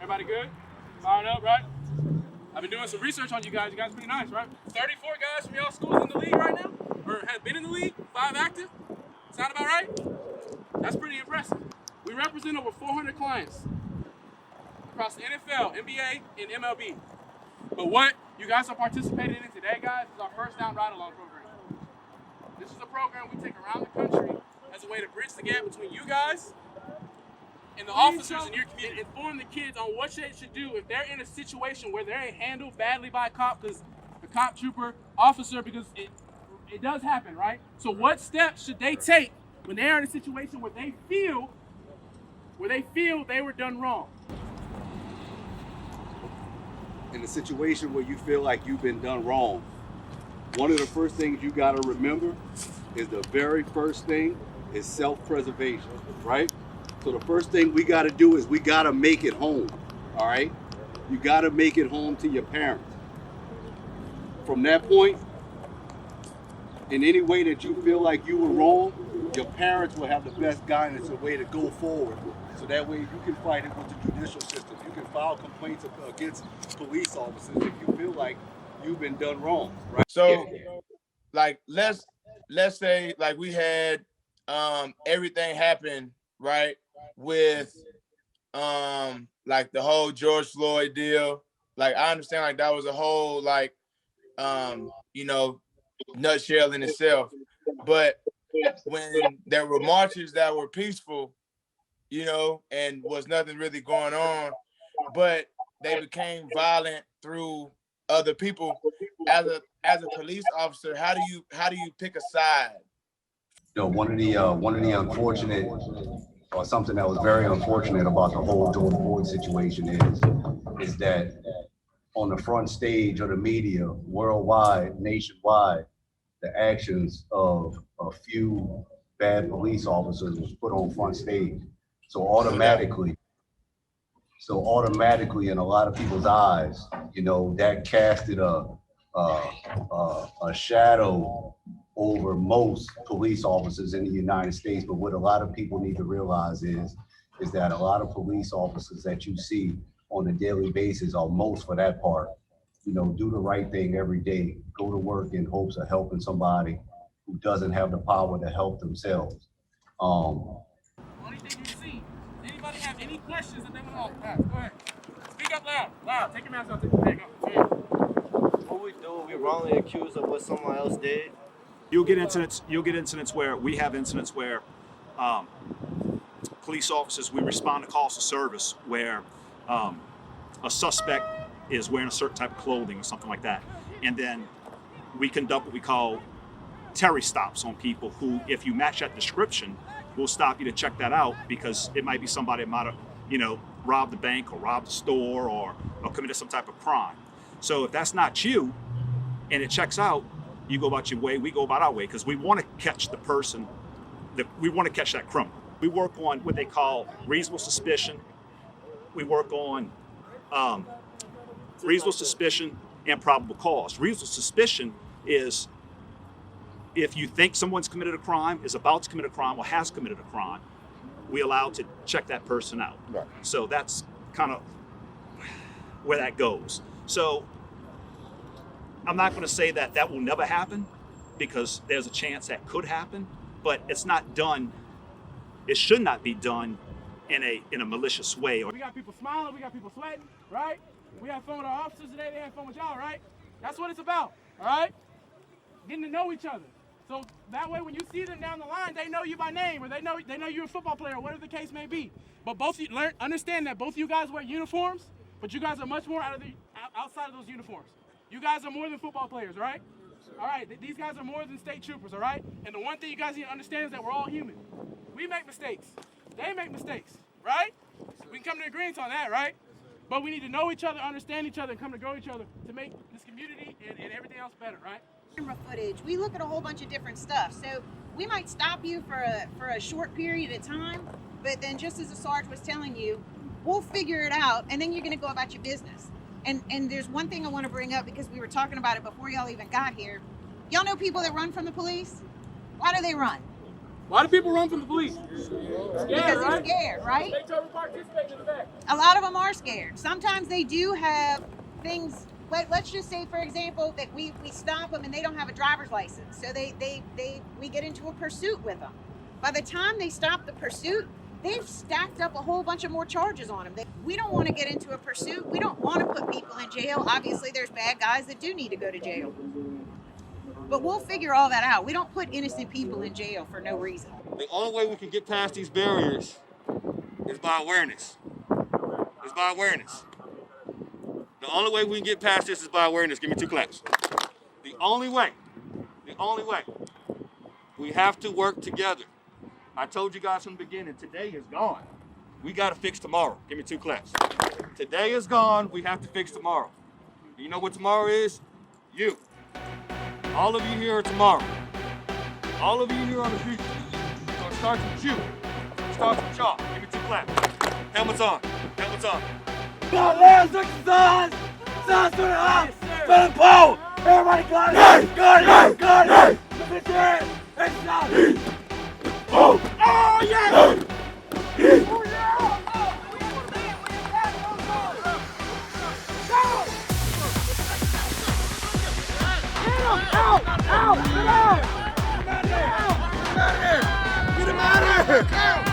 Everybody good? Firing up, right? I've been doing some research on you guys. You guys are pretty nice, right? 34 guys from y'all schools in the league right now? Or have been in the league? 5 active? Sound about right? That's pretty impressive. We represent over 400 clients across the NFL, NBA, and MLB. But what you guys are participating in today, guys, is our first down ride-along program. This is a program we take around the country as a way to bridge the gap between you guys and the officers in your community. Inform the kids on what they should do if they're in a situation where they're handled badly by a cop, because the cop, trooper, officer, because it does happen, right? So what steps should they take when they're in a situation where they feel they were done wrong? In a situation where you feel like you've been done wrong, one of the first things you got to remember is the very first thing is self-preservation, right? So the first thing we got to do is we got to make it home, all right? You got to make it home to your parents. From that point, in any way that you feel like you were wrong, your parents will have the best guidance and way to go forward. So that way you can fight it with the judicial system. You can file complaints against police officers if you feel like you've been done wrong, right? So, like, let's say like we had everything happen, right, with like the whole George Floyd deal. Like, I understand like that was a whole like nutshell in itself. But when there were marches that were peaceful, and was nothing really going on, but they became violent through other people. As a police officer, how do you pick a side? One of the unfortunate, or something that was very unfortunate about the whole George Floyd situation is that on the front stage of the media, worldwide, nationwide, the actions of a few bad police officers was put on front stage. So automatically, in a lot of people's eyes, that casted a shadow over most police officers in the United States. But what a lot of people need to realize is that a lot of police officers that you see on a daily basis, or most for that part, do the right thing every day, go to work in hopes of helping somebody who doesn't have the power to help themselves. Only thing you see. Does anybody have any questions that they want to ask? Go ahead. Speak up loud. Take your mask off. Take your tag off. Go ahead. What we do, we wrongly accused of what someone else did. You'll get incidents where police officers, we respond to calls to service where a suspect is wearing a certain type of clothing or something like that. And then we conduct what we call Terry stops on people who, if you match that description, we'll stop you to check that out, because it might be somebody that might have, robbed the bank or robbed the store or committed some type of crime. So if that's not you and it checks out, you go about your way, we go about our way, because we want to catch the person, we want to catch that criminal. We work on what they call reasonable suspicion. We work on reasonable suspicion and probable cause. Reasonable suspicion is if you think someone's committed a crime, is about to commit a crime, or has committed a crime, we allow to check that person out. Right. So that's kind of where that goes. So I'm not going to say that will never happen, because there's a chance that could happen, but it's not done. It should not be done in a malicious way. We got people smiling, we got people sweating, right? We had fun with our officers today, they had fun with y'all, right? That's what it's about, all right? Getting to know each other. So that way when you see them down the line, they know you by name, or they know you're a football player, or whatever the case may be. But both you understand that both of you guys wear uniforms, but you guys are much more outside of those uniforms. You guys are more than football players, right? All right, these guys are more than state troopers, all right? And the one thing you guys need to understand is that we're all human. We make mistakes. They make mistakes, right? We can come to agreement on that, right? But we need to know each other, understand each other, and come to grow each other to make this community and everything else better, right? camera footage. We look at a whole bunch of different stuff. So we might stop you for a short period of time, but then just as the Sarge was telling you, we'll figure it out, and then you're going to go about your business. And there's one thing I want to bring up because we were talking about it before y'all even got here. Y'all know people that run from the police? Why do they run? Why do people run from the police? Because they're scared, right? A lot of them are scared. Sometimes they do have things. Let's just say, for example, that we stop them and they don't have a driver's license. So we get into a pursuit with them. By the time they stop the pursuit, they've stacked up a whole bunch of more charges on them. We don't want to get into a pursuit. We don't want to put people in jail. Obviously, there's bad guys that do need to go to jail. But we'll figure all that out. We don't put innocent people in jail for no reason. The only way we can get past these barriers is by awareness. It's by awareness. The only way we can get past this is by awareness. Give me 2 claps. The only way. We have to work together. I told you guys from the beginning, today is gone. We got to fix tomorrow. Give me 2 claps. Today is gone. We have to fix tomorrow. You know what tomorrow is? You. All of you here are tomorrow. All of you here are the future. So it starts with you. It starts with y'all. Give me 2 claps. Helmets on. Helmets on. Got last exercise! Sounds to the up! Spin pole! Everybody got it! Got it! Got it! Let's hear it! Exercise! Oh! Oh yeah! Oh yeah! Out! Out! Out! Get out! Get him out of here! Out!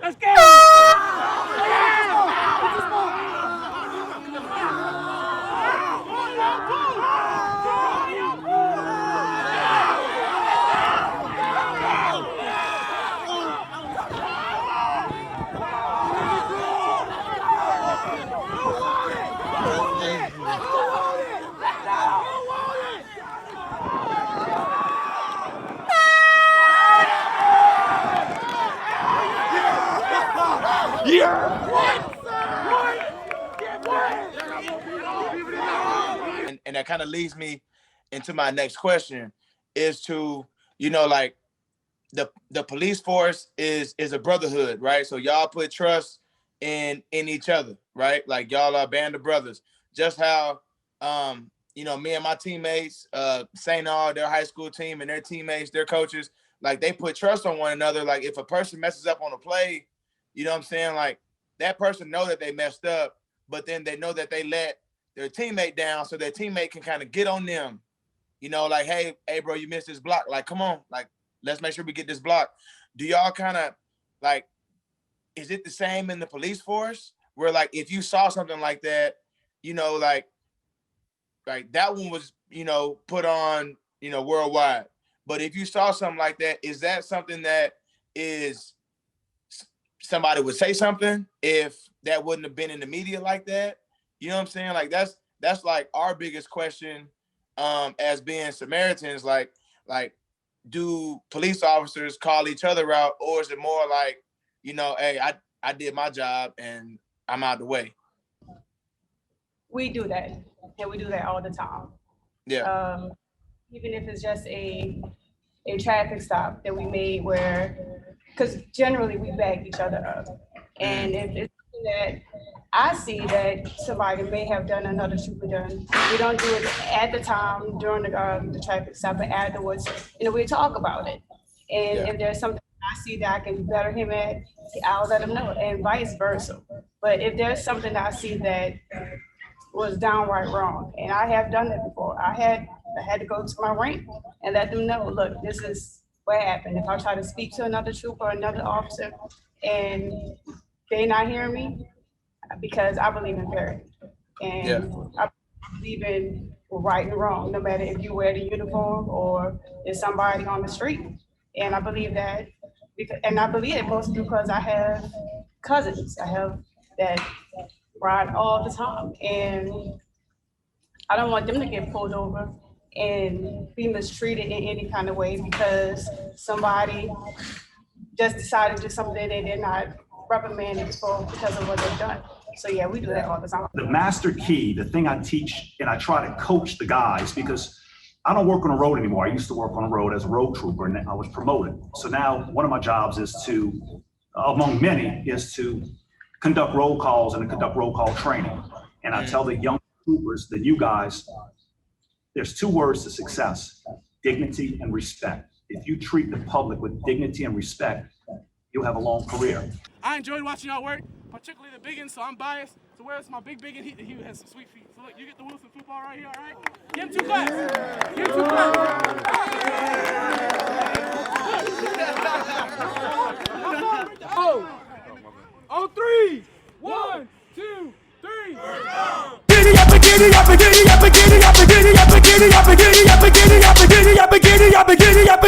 Let's go! And that kind of leads me into my next question is to, like the police force is a brotherhood, right? So y'all put trust in each other, right? Like y'all are a band of brothers. Just how, me and my teammates, St. Aug, their high school team, and their teammates, their coaches, like they put trust on one another. Like if a person messes up on a play, you know what I'm saying? Like that person know that they messed up, but then they know that they let their teammate down, so their teammate can kind of get on them, like, hey, bro, you missed this block. Like, come on, like, let's make sure we get this block. Do y'all kind of like, is it the same in the police force where like, if you saw something like that, like that one was, put on, worldwide. But if you saw something like that, is that something that is somebody would say something if that wouldn't have been in the media like that? You know what I'm saying? Like that's like our biggest question as being Samaritans. Like do police officers call each other out, or is it more like, hey, I did my job and I'm out the way? We do that, and we do that all the time. Yeah. Even if it's just a traffic stop that we made because generally we back each other up. And if it's something that I see that somebody may have done, another trooper done, we don't do it at the time during the traffic stop, but afterwards, we talk about it. And if there's something I see that I can better him at, I'll let him know, and vice versa. But if there's something that I see that was downright wrong, and I have done that before, I had to go to my rank and let them know, look, this is what happened. If I try to speak to another trooper or another officer and they're not hearing me, because I believe in parity. And I believe in right and wrong, no matter if you wear the uniform or is somebody on the street. And I believe that, I believe it mostly because I have cousins that ride all the time. And I don't want them to get pulled over and be mistreated in any kind of way because somebody just decided to do something that they're not reprimanded for because of what they've done. So yeah, we do that all the time. The master key, the thing I teach and I try to coach the guys, because I don't work on the road anymore. I used to work on the road as a road trooper and I was promoted. So now one of my jobs is to, among many, is to conduct roll calls and to conduct roll call training. And I tell the young troopers, the new guys, there's 2 words to success: dignity and respect. If you treat the public with dignity and respect, you'll have a long career. I enjoyed watching y'all work, particularly the biggin, so I'm biased. So where's my big biggin? He has some sweet feet. So look, you get the Wilson football right here, all right? Give him 2 claps. Give him 2 claps. On 3. 1, 2, 3. Giddy up, giddy up, giddy up, giddy up, giddy up, giddy up, giddy up, giddy up, giddy up, giddy up, giddy up.